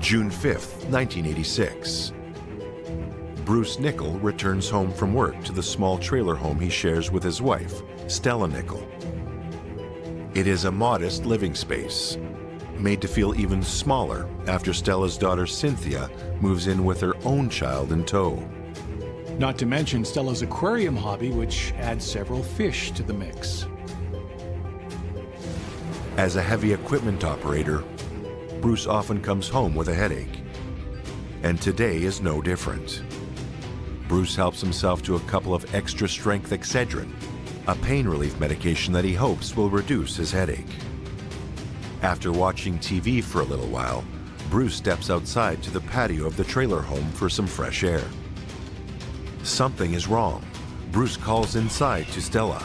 June 5th, 1986. Bruce Nichol returns home from work to the small trailer home he shares with his wife, Stella Nichol. It is a modest living space, made to feel even smaller after Stella's daughter Cynthia moves in with her own child in tow. Not to mention Stella's aquarium hobby, which adds several fish to the mix. As a heavy equipment operator, Bruce often comes home with a headache. And today is no different. Bruce helps himself to a couple of extra-strength Excedrin, a pain relief medication that he hopes will reduce his headache. After watching TV for a little while, Bruce steps outside to the patio of the trailer home for some fresh air. Something is wrong. Bruce calls inside to Stella.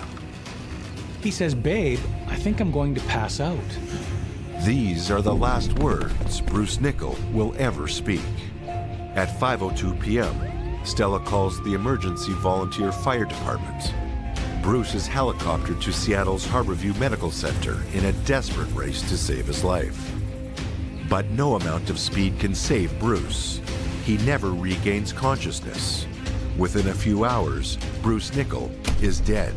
He says, "Babe, I think I'm going to pass out." These are the last words Bruce Nichol will ever speak. At 5:02 p.m., Stella calls the emergency volunteer fire department. Bruce is helicoptered to Seattle's Harborview Medical Center in a desperate race to save his life. But no amount of speed can save Bruce. He never regains consciousness. Within a few hours, Bruce Nichol is dead.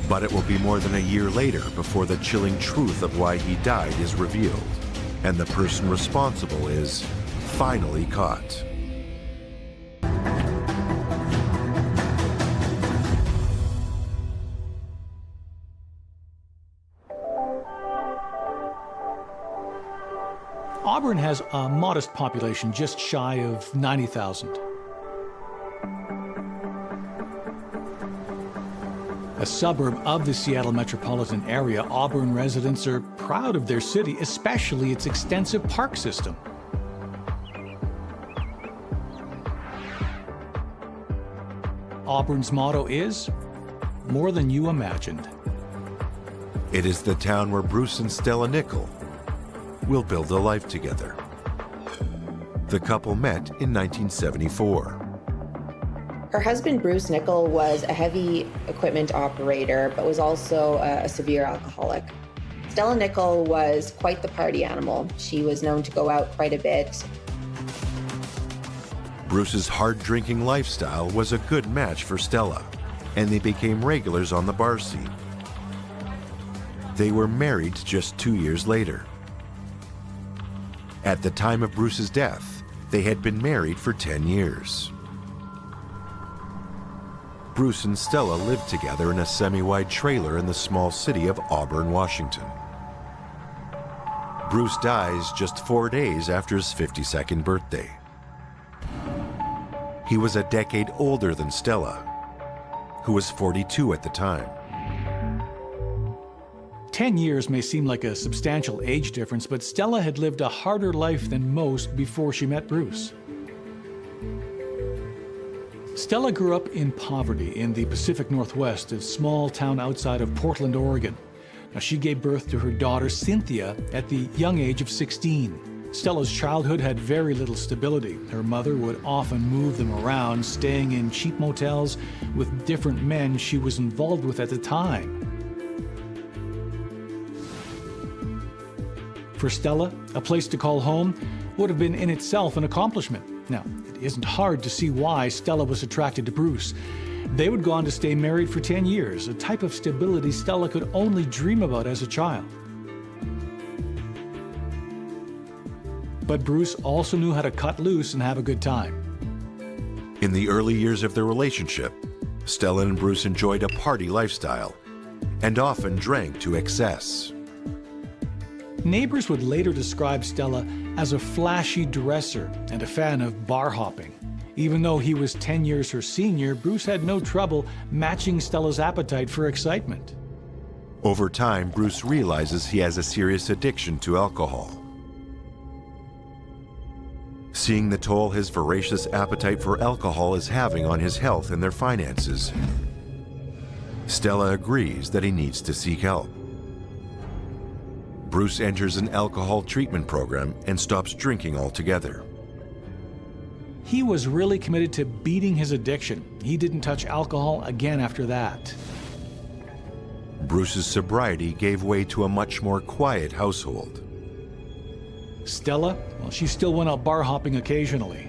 But it will be more than a year later before the chilling truth of why he died is revealed, and the person responsible is finally caught. Auburn has a modest population, just shy of 90,000. A suburb of the Seattle metropolitan area, Auburn residents are proud of their city, especially its extensive park system. Auburn's motto is, "More than you imagined." It is the town where Bruce and Stella Nichol will build a life together. The couple met in 1974. Her husband, Bruce Nichol, was a heavy equipment operator, but was also a severe alcoholic. Stella Nichol was quite the party animal. She was known to go out quite a bit. Bruce's hard-drinking lifestyle was a good match for Stella, and they became regulars on the bar scene. They were married just 2 years later. At the time of Bruce's death, they had been married for 10 years. Bruce and Stella lived together in a semi-wide trailer in the small city of Auburn, Washington. Bruce dies just 4 days after his 52nd birthday. He was a decade older than Stella, who was 42 at the time. 10 years may seem like a substantial age difference, but Stella had lived a harder life than most before she met Bruce. Stella grew up in poverty in the Pacific Northwest, a small town outside of Portland, Oregon. Now, she gave birth to her daughter, Cynthia, at the young age of 16. Stella's childhood had very little stability. Her mother would often move them around, staying in cheap motels with different men she was involved with at the time. For Stella, a place to call home would have been in itself an accomplishment. Now, it isn't hard to see why Stella was attracted to Bruce. They would go on to stay married for 10 years, a type of stability Stella could only dream about as a child. But Bruce also knew how to cut loose and have a good time. In the early years of their relationship, Stella and Bruce enjoyed a party lifestyle and often drank to excess. Neighbors would later describe Stella as a flashy dresser and a fan of bar hopping. Even though he was 10 years her senior, Bruce had no trouble matching Stella's appetite for excitement. Over time, Bruce realizes he has a serious addiction to alcohol. Seeing the toll his voracious appetite for alcohol is having on his health and their finances, Stella agrees that he needs to seek help. Bruce enters an alcohol treatment program and stops drinking altogether. He was really committed to beating his addiction. He didn't touch alcohol again after that. Bruce's sobriety gave way to a much more quiet household. Stella, well, she still went out bar hopping occasionally.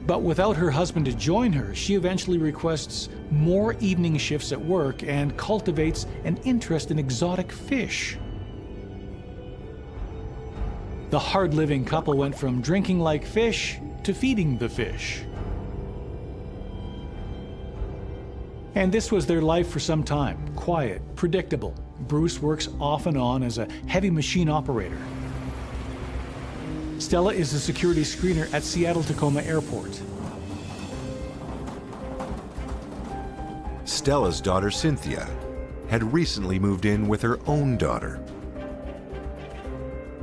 But without her husband to join her, she eventually requests more evening shifts at work and cultivates an interest in exotic fish. The hard-living couple went from drinking like fish to feeding the fish. And this was their life for some time. Quiet, predictable. Bruce works off and on as a heavy machine operator. Stella is a security screener at Seattle-Tacoma Airport. Stella's daughter Cynthia had recently moved in with her own daughter.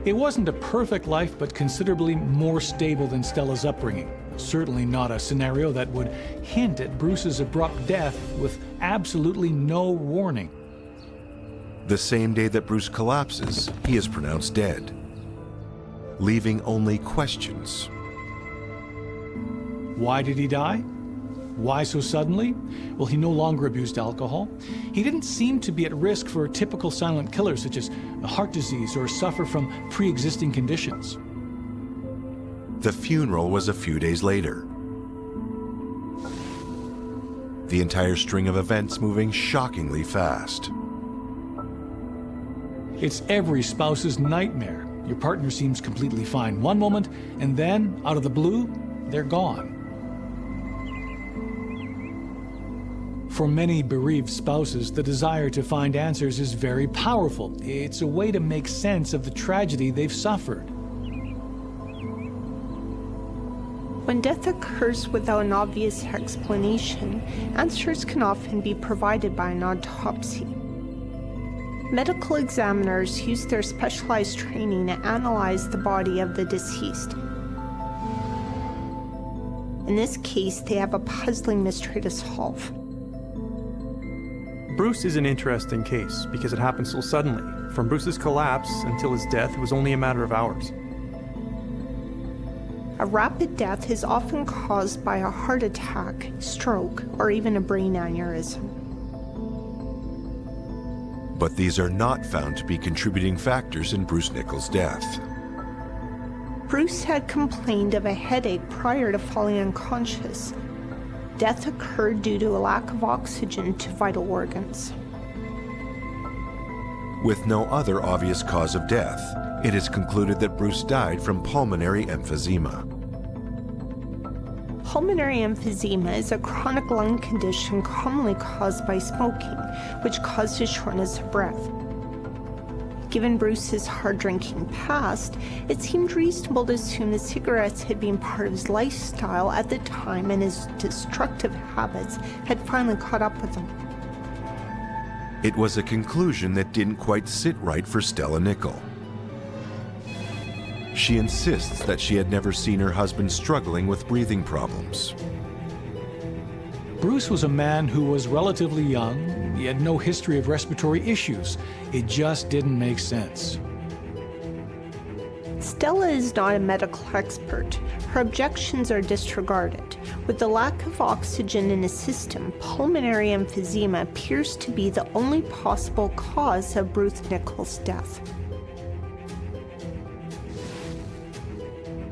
It wasn't a perfect life, but considerably more stable than Stella's upbringing. Certainly not a scenario that would hint at Bruce's abrupt death with absolutely no warning. The same day that Bruce collapses, he is pronounced dead, leaving only questions. Why did he die? Why so suddenly? Well, he no longer abused alcohol. He didn't seem to be at risk for typical silent killers such as heart disease or suffer from pre-existing conditions. The funeral was a few days later. The entire string of events moving shockingly fast. It's every spouse's nightmare. Your partner seems completely fine one moment, and then, out of the blue, they're gone. For many bereaved spouses, the desire to find answers is very powerful. It's a way to make sense of the tragedy they've suffered. When death occurs without an obvious explanation, answers can often be provided by an autopsy. Medical examiners use their specialized training to analyze the body of the deceased. In this case, they have a puzzling mystery to solve. Bruce is an interesting case because it happened so suddenly. From Bruce's collapse until his death, it was only a matter of hours. A rapid death is often caused by a heart attack, stroke, or even a brain aneurysm. But these are not found to be contributing factors in Bruce Nichols' death. Bruce had complained of a headache prior to falling unconscious. Death occurred due to a lack of oxygen to vital organs. With no other obvious cause of death, it is concluded that Bruce died from pulmonary emphysema. Pulmonary emphysema is a chronic lung condition commonly caused by smoking, which causes shortness of breath. Given Bruce's hard-drinking past, it seemed reasonable to assume that cigarettes had been part of his lifestyle at the time and his destructive habits had finally caught up with him. It was a conclusion that didn't quite sit right for Stella Nichol. She insists that she had never seen her husband struggling with breathing problems. Bruce was a man who was relatively young. He had no history of respiratory issues. It just didn't make sense. Stella is not a medical expert. Her objections are disregarded. With the lack of oxygen in his system, pulmonary emphysema appears to be the only possible cause of Bruce Nichols' death.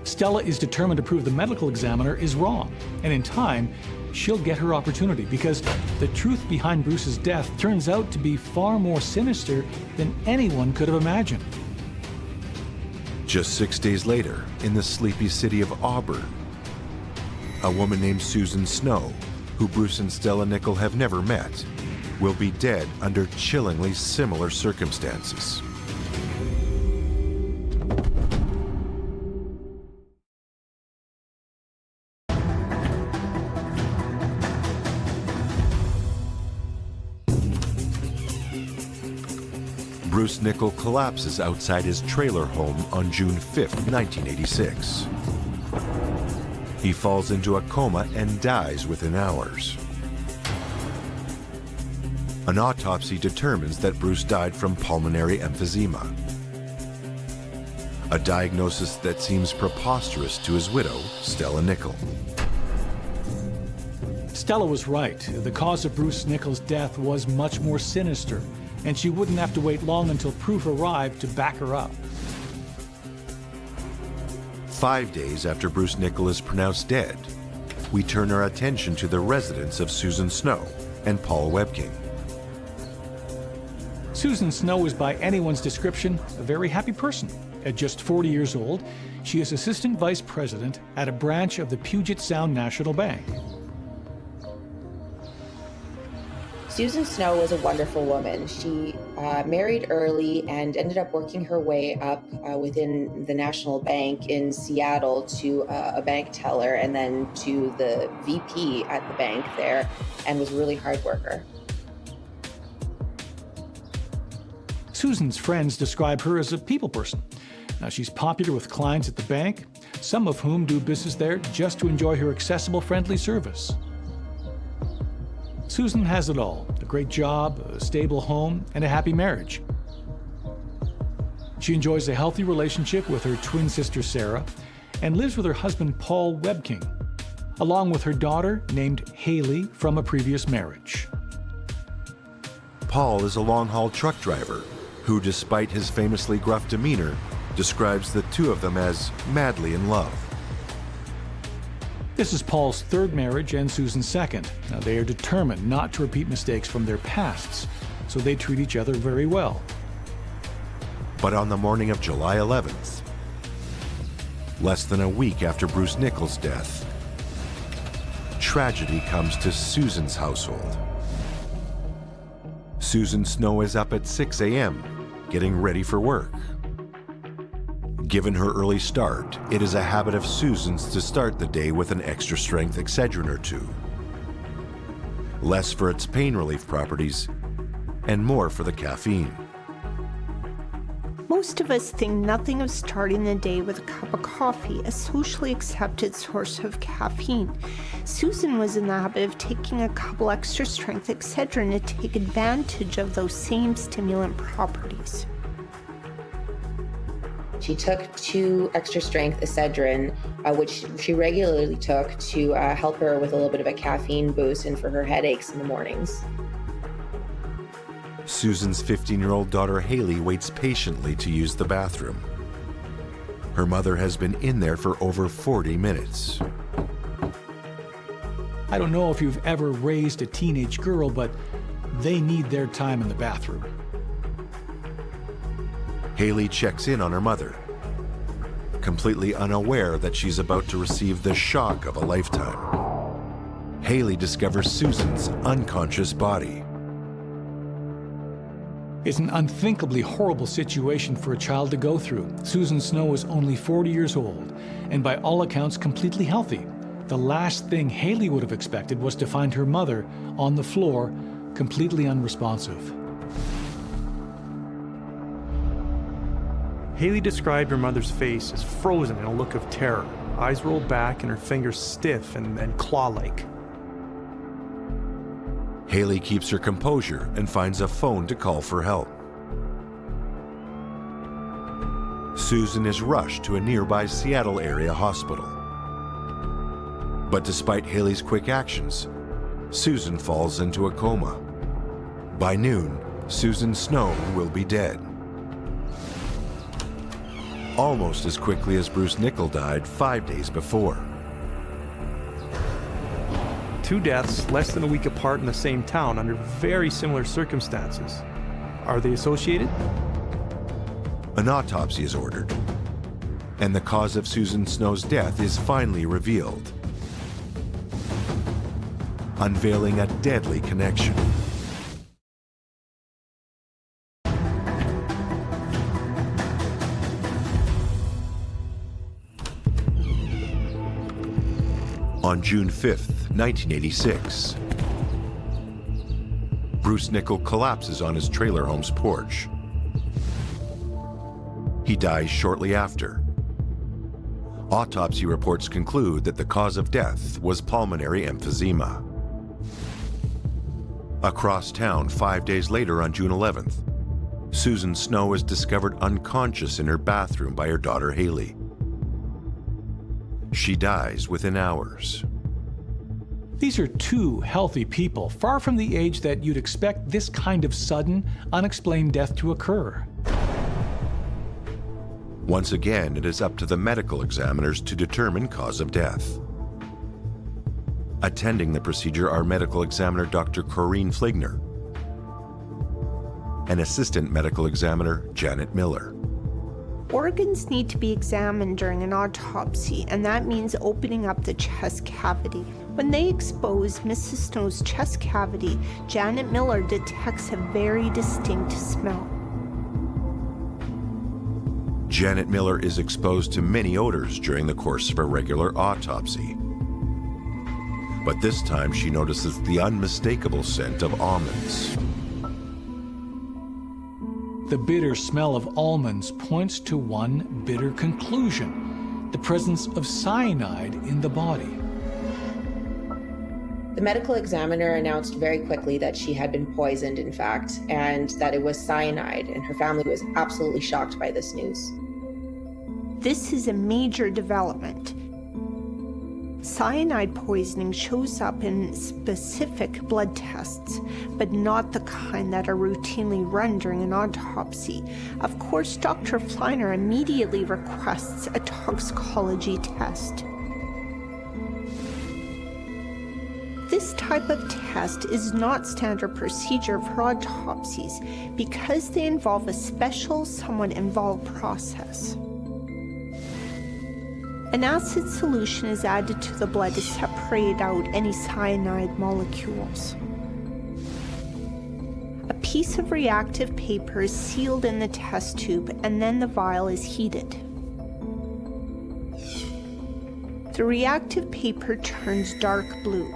Stella is determined to prove the medical examiner is wrong, and in time, she'll get her opportunity because the truth behind Bruce's death turns out to be far more sinister than anyone could have imagined. Just 6 days later, in the sleepy city of Auburn, a woman named Susan Snow, who Bruce and Stella Nichol have never met, will be dead under chillingly similar circumstances. Bruce Nichol collapses outside his trailer home on June 5, 1986. He falls into a coma and dies within hours. An autopsy determines that Bruce died from pulmonary emphysema, a diagnosis that seems preposterous to his widow, Stella Nichol. Stella was right. The cause of Bruce Nichols' death was much more sinister, and she wouldn't have to wait long until proof arrived to back her up. 5 days after Bruce Nickell is pronounced dead, we turn our attention to the residence of Susan Snow and Paul Webking. Susan Snow is, by anyone's description, a very happy person. At just 40 years old, she is assistant vice president at a branch of the Puget Sound National Bank. Susan Snow was a wonderful woman. She married early and ended up working her way up within the National Bank in Seattle to a bank teller and then to the VP at the bank there, and was a really hard worker. Susan's friends describe her as a people person. Now, she's popular with clients at the bank, some of whom do business there just to enjoy her accessible, friendly service. Susan has it all: a great job, a stable home, and a happy marriage. She enjoys a healthy relationship with her twin sister Sarah and lives with her husband Paul Webking, along with her daughter named Haley from a previous marriage. Paul is a long-haul truck driver who, despite his famously gruff demeanor, describes the two of them as madly in love. This is Paul's third marriage and Susan's second. Now, they are determined not to repeat mistakes from their pasts, so they treat each other very well. But on the morning of July 11th, less than a week after Bruce Nickell's death, tragedy comes to Susan's household. Susan Snow is up at 6 a.m., getting ready for work. Given her early start, it is a habit of Susan's to start the day with an extra-strength Excedrin or two. Less for its pain relief properties, and more for the caffeine. Most of us think nothing of starting the day with a cup of coffee, a socially accepted source of caffeine. Susan was in the habit of taking a couple extra-strength Excedrin to take advantage of those same stimulant properties. She took 2 extra-strength Excedrin, which she regularly took to help her with a little bit of a caffeine boost and for her headaches in the mornings. Susan's 15-year-old daughter Haley waits patiently to use the bathroom. Her mother has been in there for over 40 minutes. I don't know if you've ever raised a teenage girl, but they need their time in the bathroom. Haley checks in on her mother, completely unaware that she's about to receive the shock of a lifetime. Haley discovers Susan's unconscious body. It's an unthinkably horrible situation for a child to go through. Susan Snow is only 40 years old, and by all accounts completely healthy. The last thing Haley would have expected was to find her mother on the floor, completely unresponsive. Haley described her mother's face as frozen in a look of terror, eyes rolled back and her fingers stiff and claw-like. Haley keeps her composure and finds a phone to call for help. Susan is rushed to a nearby Seattle area hospital. But despite Haley's quick actions, Susan falls into a coma. By noon, Susan Snow will be dead. Almost as quickly as Bruce Nickell died 5 days before. 2 deaths less than a week apart in the same town under very similar circumstances. Are they associated? An autopsy is ordered, and the cause of Susan Snow's death is finally revealed, unveiling a deadly connection. On June 5th, 1986, Bruce Nickell collapses on his trailer home's porch. He dies shortly after. Autopsy reports conclude that the cause of death was pulmonary emphysema. Across town 5 days later on June 11th, Susan Snow is discovered unconscious in her bathroom by her daughter Haley. She dies within hours. These are 2 healthy people, far from the age that you'd expect this kind of sudden, unexplained death to occur. Once again, it is up to the medical examiners to determine cause of death. Attending the procedure are medical examiner Dr. Corinne Fligner and assistant medical examiner Janet Miller. Organs need to be examined during an autopsy, and that means opening up the chest cavity. When they expose Mrs. Snow's chest cavity, Janet Miller detects a very distinct smell. Janet Miller is exposed to many odors during the course of a regular autopsy. But this time she notices the unmistakable scent of almonds. The bitter smell of almonds points to one bitter conclusion: the presence of cyanide in the body. The medical examiner announced very quickly that she had been poisoned, in fact, and that it was cyanide, and her family was absolutely shocked by this news. This is a major development. Cyanide poisoning shows up in specific blood tests, but not the kind that are routinely run during an autopsy. Of course, Dr. Fligner immediately requests a toxicology test. This type of test is not standard procedure for autopsies because they involve a special, somewhat involved process. An acid solution is added to the blood to separate out any cyanide molecules. A piece of reactive paper is sealed in the test tube, and then the vial is heated. The reactive paper turns dark blue.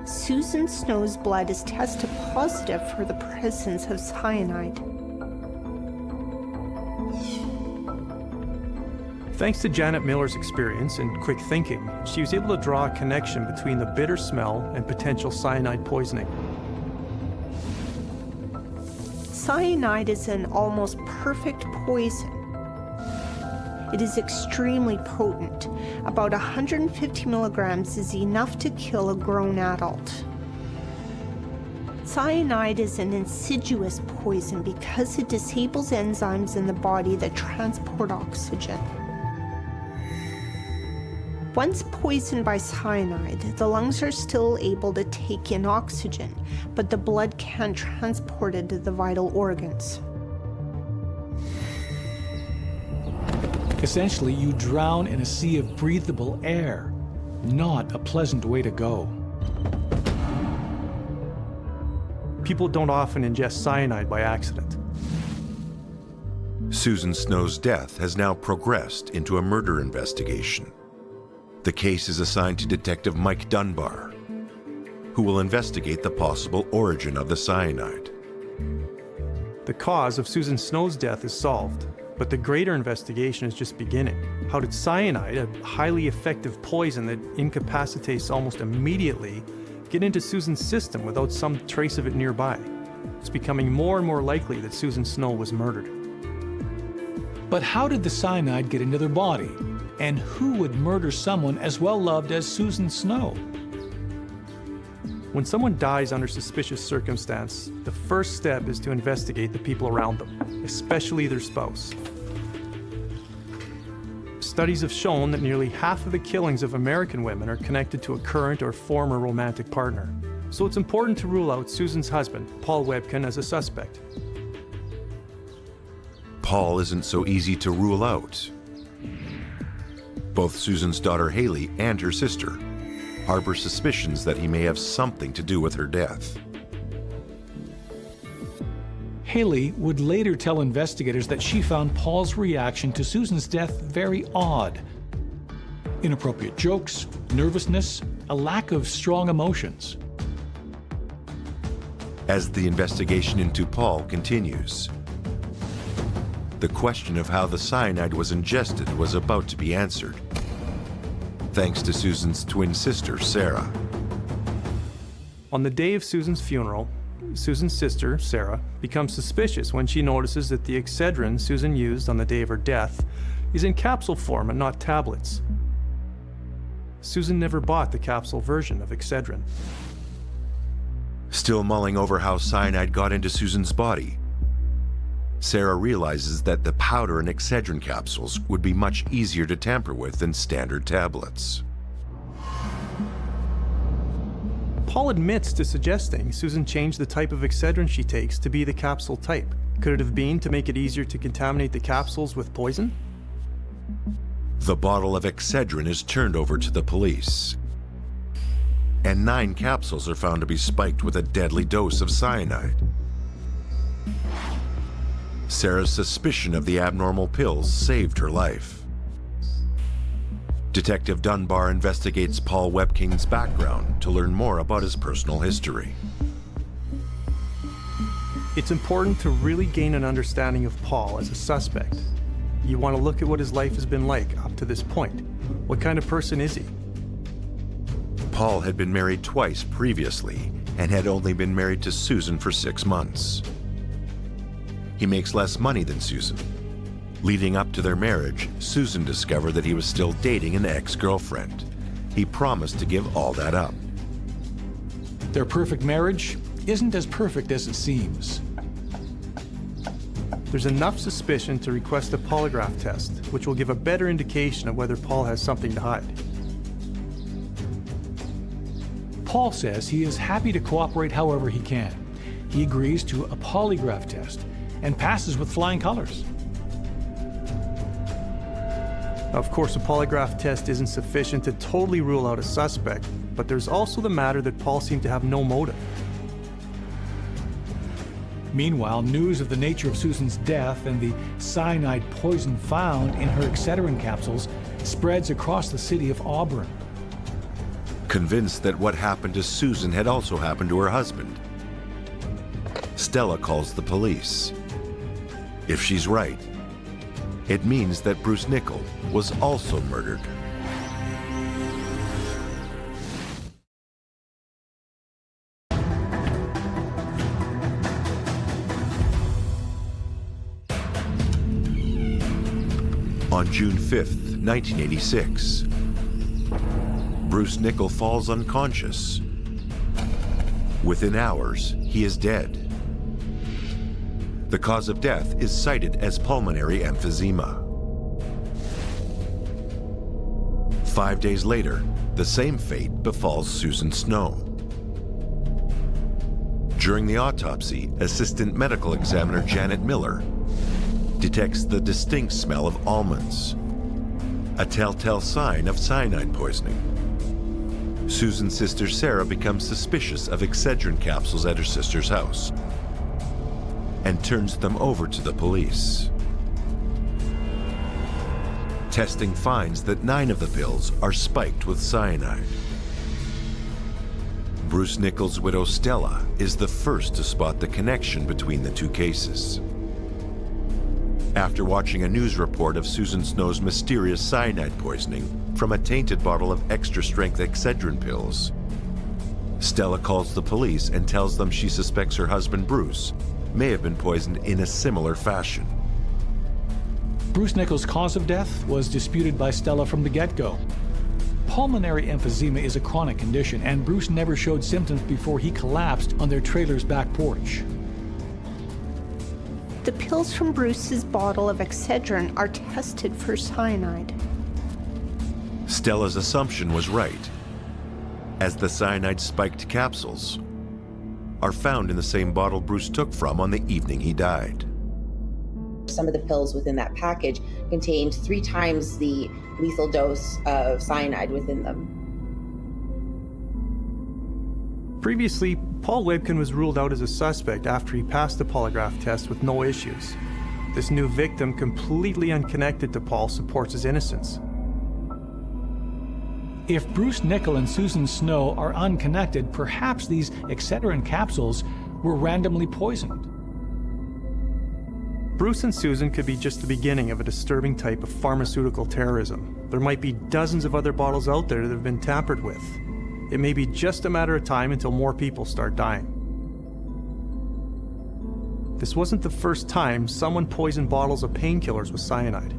Susan Snow's blood is tested positive for the presence of cyanide. Thanks to Janet Miller's experience and quick thinking, she was able to draw a connection between the bitter smell and potential cyanide poisoning. Cyanide is an almost perfect poison. It is extremely potent. About 150 milligrams is enough to kill a grown adult. Cyanide is an insidious poison because it disables enzymes in the body that transport oxygen. Once poisoned by cyanide, the lungs are still able to take in oxygen, but the blood can't transport it to the vital organs. Essentially, you drown in a sea of breathable air. Not a pleasant way to go. People don't often ingest cyanide by accident. Susan Snow's death has now progressed into a murder investigation. The case is assigned to Detective Mike Dunbar, who will investigate the possible origin of the cyanide. The cause of Susan Snow's death is solved, but the greater investigation is just beginning. How did cyanide, a highly effective poison that incapacitates almost immediately, get into Susan's system without some trace of it nearby? It's becoming more and more likely that Susan Snow was murdered. But how did the cyanide get into their body? And who would murder someone as well loved as Susan Snow? When someone dies under suspicious circumstance, the first step is to investigate the people around them, especially their spouse. Studies have shown that nearly half of the killings of American women are connected to a current or former romantic partner. So it's important to rule out Susan's husband, Paul Webkin, as a suspect. Paul isn't so easy to rule out. Both Susan's daughter Haley and her sister harbor suspicions that he may have something to do with her death. Haley would later tell investigators that she found Paul's reaction to Susan's death very odd. Inappropriate jokes, nervousness, a lack of strong emotions. As the investigation into Paul continues, the question of how the cyanide was ingested was about to be answered, thanks to Susan's twin sister, Sarah. On the day of Susan's funeral, Susan's sister, Sarah, becomes suspicious when she notices that the Excedrin Susan used on the day of her death is in capsule form and not tablets. Susan never bought the capsule version of Excedrin. Still mulling over how cyanide got into Susan's body, Sarah realizes that the powder in Excedrin capsules would be much easier to tamper with than standard tablets. Paul admits to suggesting Susan changed the type of Excedrin she takes to be the capsule type. Could it have been to make it easier to contaminate the capsules with poison? The bottle of Excedrin is turned over to the police, and 9 capsules are found to be spiked with a deadly dose of cyanide. Sarah's suspicion of the abnormal pills saved her life. Detective Dunbar investigates Paul Webking's background to learn more about his personal history. It's important to really gain an understanding of Paul as a suspect. You want to look at what his life has been like up to this point. What kind of person is he? Paul had been married twice previously and had only been married to Susan for 6 months. He makes less money than Susan. Leading up to their marriage, Susan discovered that he was still dating an ex-girlfriend. He promised to give all that up. Their perfect marriage isn't as perfect as it seems. There's enough suspicion to request a polygraph test, which will give a better indication of whether Paul has something to hide. Paul says he is happy to cooperate however he can. He agrees to a polygraph test and passes with flying colors. Of course, a polygraph test isn't sufficient to totally rule out a suspect, but there's also the matter that Paul seemed to have no motive. Meanwhile, news of the nature of Susan's death and the cyanide poison found in her Excedrin capsules spreads across the city of Auburn. Convinced that what happened to Susan had also happened to her husband, Stella calls the police. If she's right, it means that Bruce Nickell was also murdered. On June 5th, 1986, Bruce Nickell falls unconscious. Within hours, he is dead. The cause of death is cited as pulmonary emphysema. 5 days later, the same fate befalls Susan Snow. During the autopsy, Assistant Medical Examiner Janet Miller detects the distinct smell of almonds, a telltale sign of cyanide poisoning. Susan's sister Sarah becomes suspicious of Excedrin capsules at her sister's house and turns them over to the police. Testing finds that 9 of the pills are spiked with cyanide. Bruce Nickell's widow Stella is the first to spot the connection between the 2 cases. After watching a news report of Susan Snow's mysterious cyanide poisoning from a tainted bottle of extra-strength Excedrin pills, Stella calls the police and tells them she suspects her husband Bruce may have been poisoned in a similar fashion. Bruce Nickell's cause of death was disputed by Stella from the get-go. Pulmonary emphysema is a chronic condition, and Bruce never showed symptoms before he collapsed on their trailer's back porch. The pills from Bruce's bottle of Excedrin are tested for cyanide. Stella's assumption was right, as the cyanide-spiked capsules are found in the same bottle Bruce took from on the evening he died. Some of the pills within that package contained 3 times the lethal dose of cyanide within them. Previously, Paul Webkin was ruled out as a suspect after he passed the polygraph test with no issues. This new victim, completely unconnected to Paul, supports his innocence. If Bruce Nickell and Susan Snow are unconnected, perhaps these Excedrin capsules were randomly poisoned. Bruce and Susan could be just the beginning of a disturbing type of pharmaceutical terrorism. There might be dozens of other bottles out there that have been tampered with. It may be just a matter of time until more people start dying. This wasn't the first time someone poisoned bottles of painkillers with cyanide.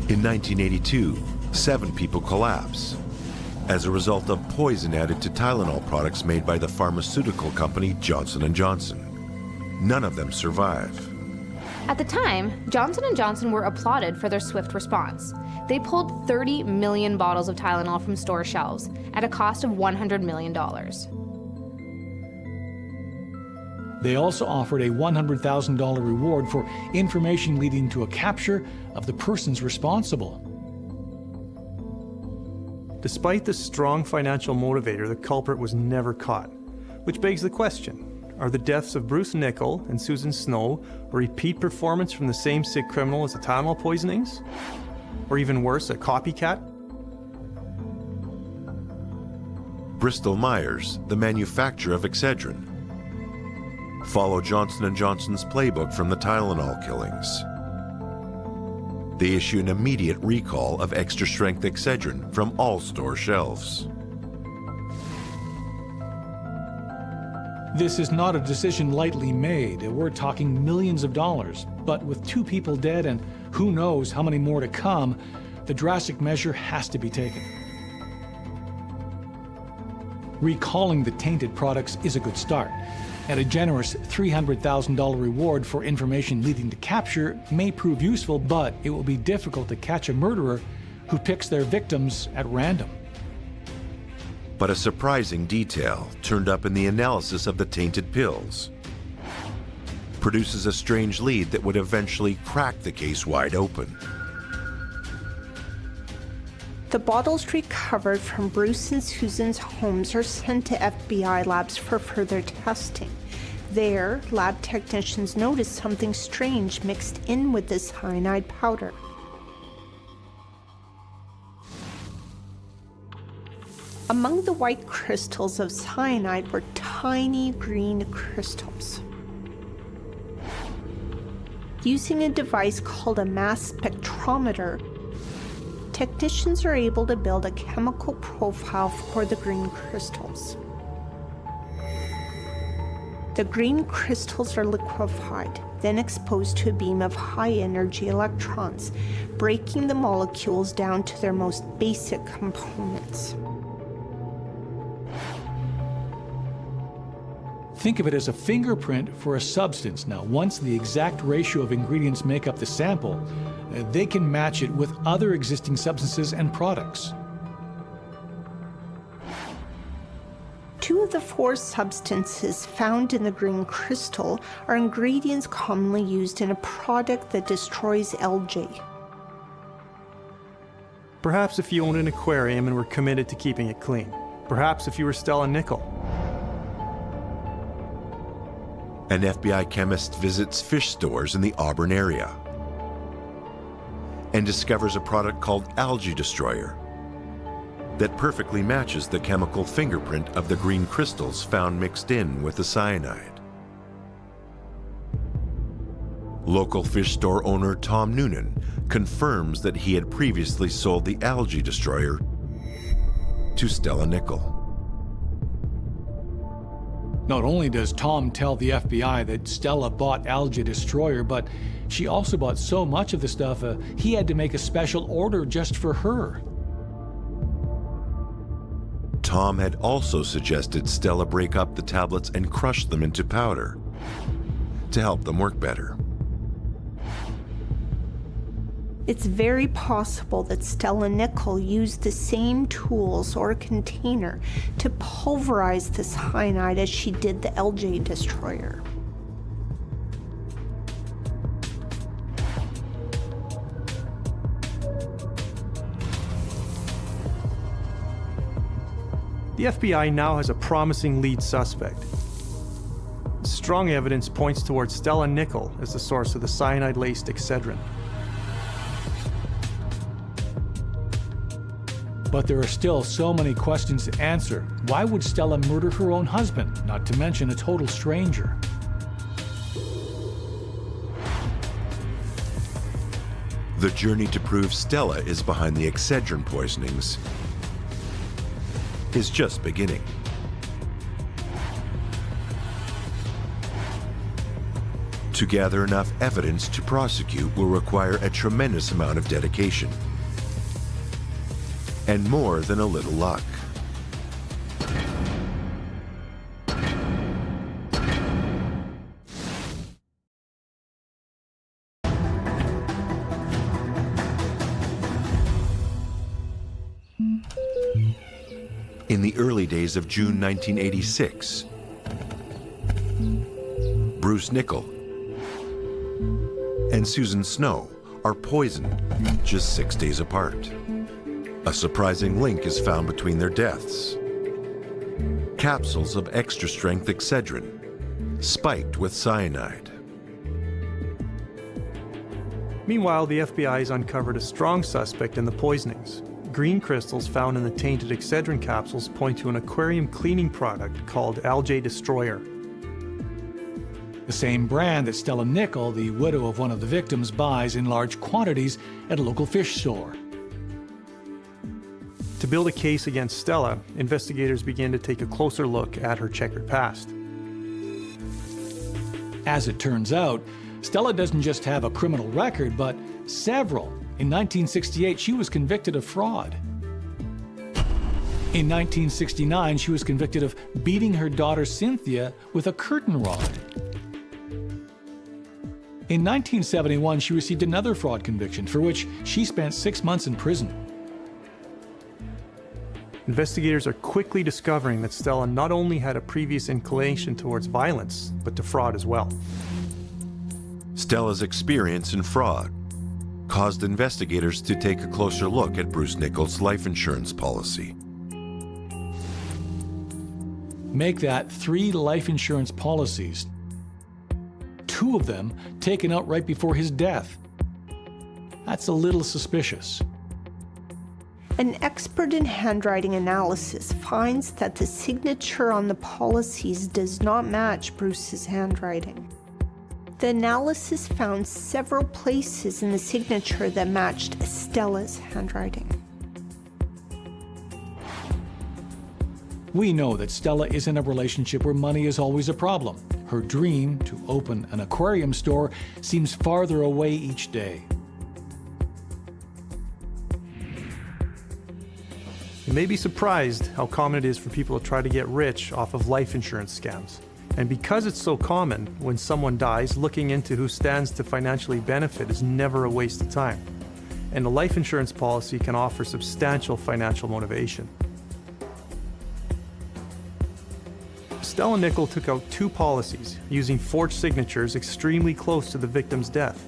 In 1982, 7 people collapse as a result of poison added to Tylenol products made by the pharmaceutical company Johnson & Johnson. None of them survive. At the time, Johnson & Johnson were applauded for their swift response. They pulled 30 million bottles of Tylenol from store shelves at a cost of $100 million. They also offered a $100,000 reward for information leading to a capture of the persons responsible. Despite the strong financial motivator, the culprit was never caught, which begs the question. Are the deaths of Bruce Nichol and Susan Snow a repeat performance from the same sick criminal as the Tylenol poisonings? Or even worse, a copycat? Bristol Myers, the manufacturer of Excedrin, follow Johnson & Johnson's playbook from the Tylenol killings. They issue an immediate recall of extra-strength Excedrin from all store shelves. This is not a decision lightly made. We're talking millions of dollars. But with 2 people dead and who knows how many more to come, the drastic measure has to be taken. Recalling the tainted products is a good start, and a generous $300,000 reward for information leading to capture may prove useful, but it will be difficult to catch a murderer who picks their victims at random. But a surprising detail turned up in the analysis of the tainted pills produces a strange lead that would eventually crack the case wide open. The bottles recovered from Bruce and Susan's homes are sent to FBI labs for further testing. There, lab technicians noticed something strange mixed in with the cyanide powder. Among the white crystals of cyanide were tiny green crystals. Using a device called a mass spectrometer, technicians are able to build a chemical profile for the green crystals. The green crystals are liquefied, then exposed to a beam of high-energy electrons, breaking the molecules down to their most basic components. Think of it as a fingerprint for a substance. Now, once the exact ratio of ingredients make up the sample, they can match it with other existing substances and products. 2 of the 4 substances found in the green crystal are ingredients commonly used in a product that destroys algae. Perhaps if you owned an aquarium and were committed to keeping it clean. Perhaps if you were Stella Nichol. An FBI chemist visits fish stores in the Auburn area and discovers a product called Algae Destroyer that perfectly matches the chemical fingerprint of the green crystals found mixed in with the cyanide. Local fish store owner Tom Noonan confirms that he had previously sold the Algae Destroyer to Stella Nichol. Not only does Tom tell the FBI that Stella bought Algae Destroyer, but she also bought so much of the stuff he had to make a special order just for her. Tom had also suggested Stella break up the tablets and crush them into powder to help them work better. It's very possible that Stella Nichol used the same tools or container to pulverize the cyanide as she did the Algae Destroyer. The FBI now has a promising lead suspect. Strong evidence points towards Stella Nichol as the source of the cyanide-laced Excedrin. But there are still so many questions to answer. Why would Stella murder her own husband, not to mention a total stranger? The journey to prove Stella is behind the Excedrin poisonings is just beginning. To gather enough evidence to prosecute will require a tremendous amount of dedication and more than a little luck. the early days of June 1986. Bruce Nickell and Susan Snow are poisoned just 6 days apart. A surprising link is found between their deaths. Capsules of extra-strength Excedrin, spiked with cyanide. Meanwhile, the FBI has uncovered a strong suspect in the poisonings. Green crystals found in the tainted Excedrin capsules point to an aquarium cleaning product called Algae Destroyer. The same brand that Stella Nickell, the widow of one of the victims, buys in large quantities at a local fish store. To build a case against Stella, investigators began to take a closer look at her checkered past. As it turns out, Stella doesn't just have a criminal record, but several. In 1968, she was convicted of fraud. In 1969, she was convicted of beating her daughter Cynthia with a curtain rod. In 1971, she received another fraud conviction for which she spent 6 months in prison. Investigators are quickly discovering that Stella not only had a previous inclination towards violence, but to fraud as well. Stella's experience in fraud caused investigators to take a closer look at Bruce Nickell's life insurance policy. Make that 3 life insurance policies, 2 of them taken out right before his death. That's a little suspicious. An expert in handwriting analysis finds that the signature on the policies does not match Bruce's handwriting. The analysis found several places in the signature that matched Stella's handwriting. We know that Stella is in a relationship where money is always a problem. Her dream to open an aquarium store seems farther away each day. You may be surprised how common it is for people to try to get rich off of life insurance scams. And because it's so common, when someone dies, looking into who stands to financially benefit is never a waste of time. And a life insurance policy can offer substantial financial motivation. Stella Nickell took out 2 policies using forged signatures extremely close to the victim's death.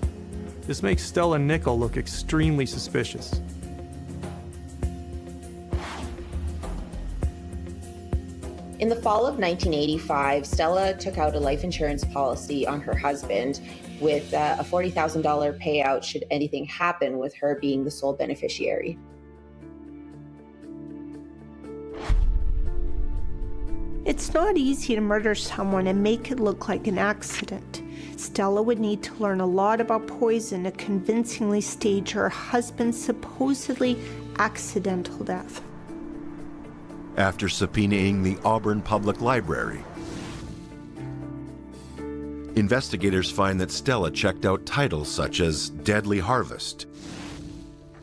This makes Stella Nickell look extremely suspicious. In the fall of 1985, Stella took out a life insurance policy on her husband with a $40,000 payout should anything happen with her being the sole beneficiary. It's not easy to murder someone and make it look like an accident. Stella would need to learn a lot about poison to convincingly stage her husband's supposedly accidental death. After subpoenaing the Auburn Public Library, investigators find that Stella checked out titles such as Deadly Harvest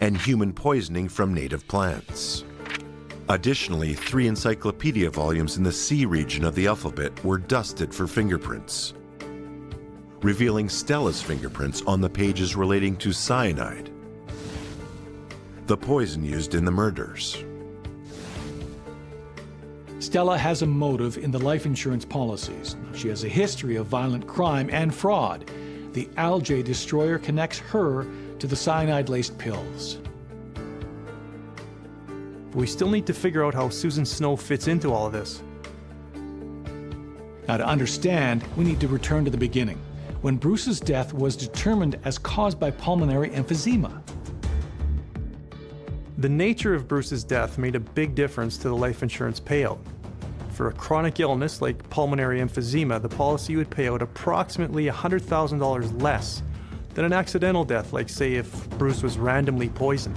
and Human Poisoning from Native Plants. Additionally, 3 encyclopedia volumes in the C region of the alphabet were dusted for fingerprints, revealing Stella's fingerprints on the pages relating to cyanide, the poison used in the murders. Stella has a motive in the life insurance policies. She has a history of violent crime and fraud. The Algae Destroyer connects her to the cyanide-laced pills. But we still need to figure out how Susan Snow fits into all of this. Now, to understand, we need to return to the beginning, when Bruce's death was determined as caused by pulmonary emphysema. The nature of Bruce's death made a big difference to the life insurance payout. For a chronic illness like pulmonary emphysema, the policy would pay out approximately $100,000 less than an accidental death, like say if Bruce was randomly poisoned.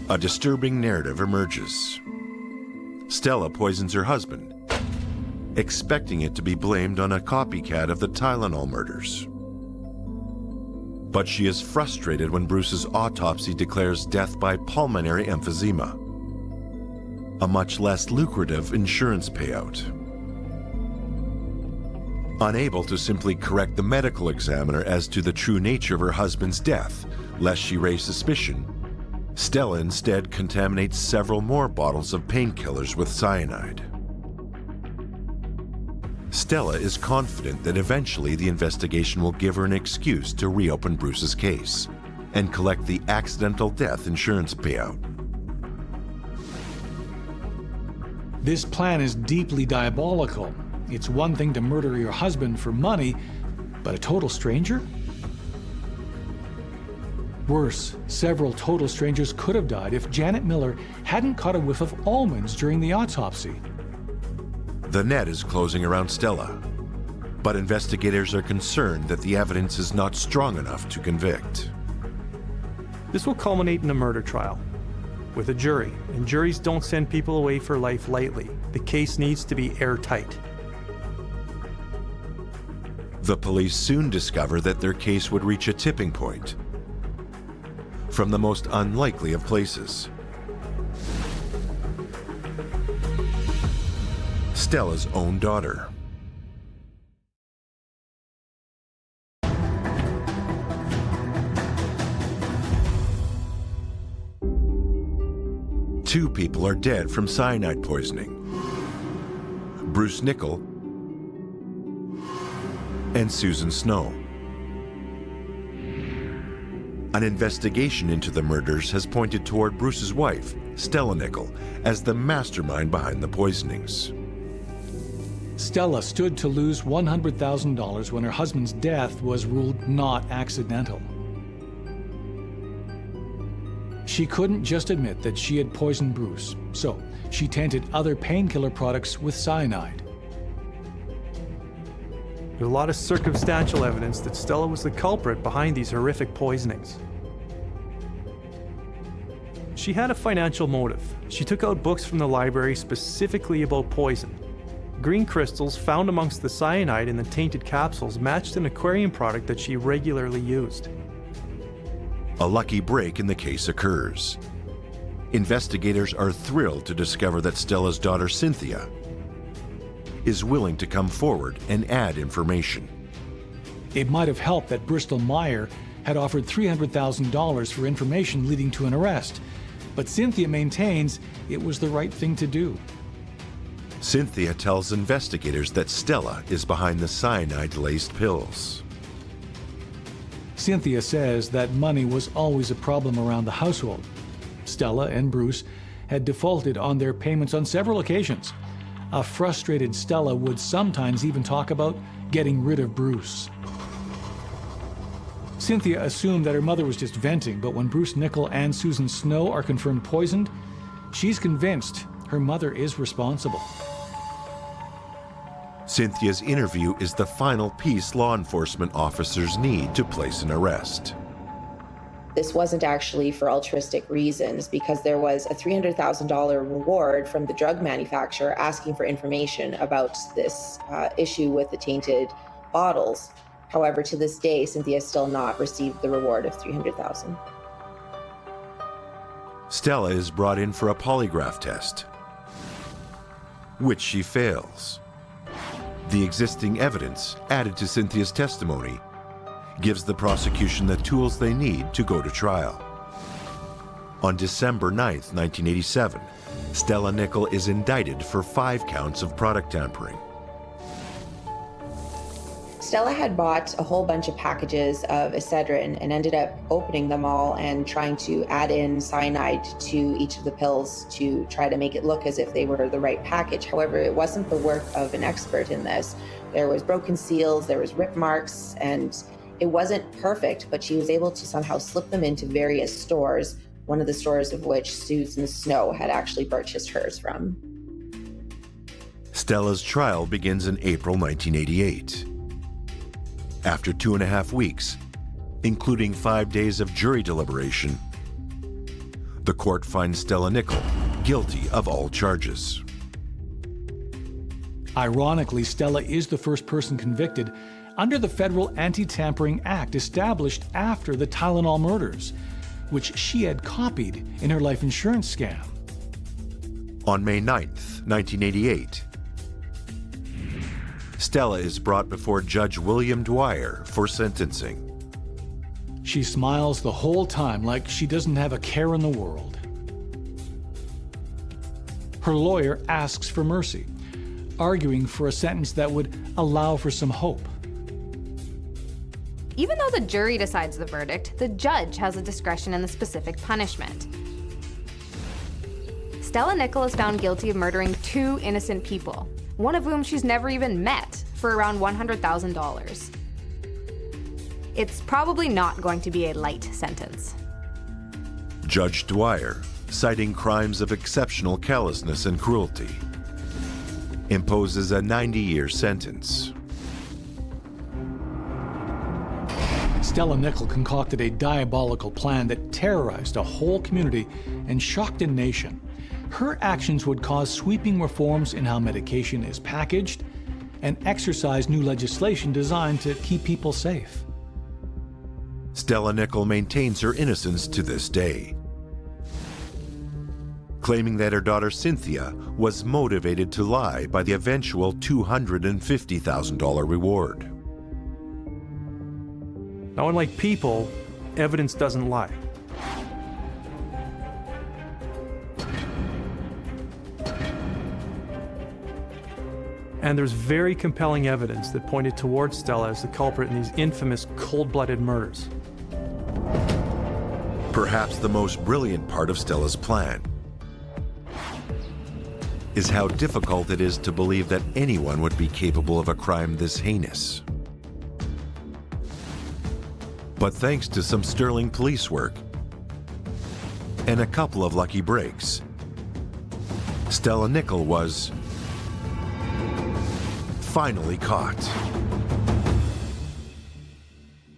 A disturbing narrative emerges. Stella poisons her husband, expecting it to be blamed on a copycat of the Tylenol murders. But she is frustrated when Bruce's autopsy declares death by pulmonary emphysema, a much less lucrative insurance payout. Unable to simply correct the medical examiner as to the true nature of her husband's death, lest she raise suspicion, Stella instead contaminates several more bottles of painkillers with cyanide. Stella is confident that eventually the investigation will give her an excuse to reopen Bruce's case and collect the accidental death insurance payout. This plan is deeply diabolical. It's one thing to murder your husband for money, but a total stranger? Worse, several total strangers could have died if Janet Miller hadn't caught a whiff of almonds during the autopsy. The net is closing around Stella, but investigators are concerned that the evidence is not strong enough to convict. This will culminate in a murder trial with a jury, and juries don't send people away for life lightly. The case needs to be airtight. The police soon discover that their case would reach a tipping point from the most unlikely of places. Stella's own daughter. Two people are dead from cyanide poisoning. Bruce Nichol and Susan Snow. An investigation into the murders has pointed toward Bruce's wife, Stella Nichol, as the mastermind behind the poisonings. Stella stood to lose $100,000 when her husband's death was ruled not accidental. She couldn't just admit that she had poisoned Bruce, so she tainted other painkiller products with cyanide. There's a lot of circumstantial evidence that Stella was the culprit behind these horrific poisonings. She had a financial motive. She took out books from the library specifically about poison. Green crystals found amongst the cyanide in the tainted capsules matched an aquarium product that she regularly used. A lucky break in the case occurs. Investigators are thrilled to discover that Stella's daughter, Cynthia, is willing to come forward and add information. It might have helped that Bristol Meyer had offered $300,000 for information leading to an arrest, but Cynthia maintains it was the right thing to do. Cynthia tells investigators that Stella is behind the cyanide-laced pills. Cynthia says that money was always a problem around the household. Stella and Bruce had defaulted on their payments on several occasions. A frustrated Stella would sometimes even talk about getting rid of Bruce. Cynthia assumed that her mother was just venting, but when Bruce Nichol and Susan Snow are confirmed poisoned, she's convinced her mother is responsible. Cynthia's interview is the final piece law enforcement officers need to place an arrest. This wasn't actually for altruistic reasons, because there was a $300,000 reward from the drug manufacturer asking for information about this issue with the tainted bottles. However, to this day, Cynthia has still not received the reward of $300,000. Stella is brought in for a polygraph test, which she fails. The existing evidence added to Cynthia's testimony gives the prosecution the tools they need to go to trial. On December 9th, 1987, Stella Nichol is indicted for 5 counts of product tampering. Stella had bought a whole bunch of packages of Excedrin and ended up opening them all and trying to add in cyanide to each of the pills to try to make it look as if they were the right package. However, it wasn't the work of an expert in this. There was broken seals, there was rip marks, and it wasn't perfect, but she was able to somehow slip them into various stores, one of the stores of which Susan Snow had actually purchased hers from. Stella's trial begins in April 1988. After 2.5 weeks, including 5 days of jury deliberation, the court finds Stella Nichol guilty of all charges. Ironically, Stella is the first person convicted under the Federal Anti-Tampering Act established after the Tylenol murders, which she had copied in her life insurance scam. On May 9th, 1988, Stella is brought before Judge William Dwyer for sentencing. She smiles the whole time like she doesn't have a care in the world. Her lawyer asks for mercy, arguing for a sentence that would allow for some hope. Even though the jury decides the verdict, the judge has a discretion in the specific punishment. Stella Nickel is found guilty of murdering 2 innocent people, one of whom she's never even met, for around $100,000. It's probably not going to be a light sentence. Judge Dwyer, citing crimes of exceptional callousness and cruelty, imposes a 90-year sentence. Stella Nickel concocted a diabolical plan that terrorized a whole community and shocked a nation. Her actions would cause sweeping reforms in how medication is packaged and exercise new legislation designed to keep people safe. Stella Nickel maintains her innocence to this day, claiming that her daughter Cynthia was motivated to lie by the eventual $250,000 reward. Now, unlike people, evidence doesn't lie. And there's very compelling evidence that pointed towards Stella as the culprit in these infamous cold-blooded murders. Perhaps the most brilliant part of Stella's plan is how difficult it is to believe that anyone would be capable of a crime this heinous. But thanks to some sterling police work and a couple of lucky breaks, Stella Nickel was finally caught.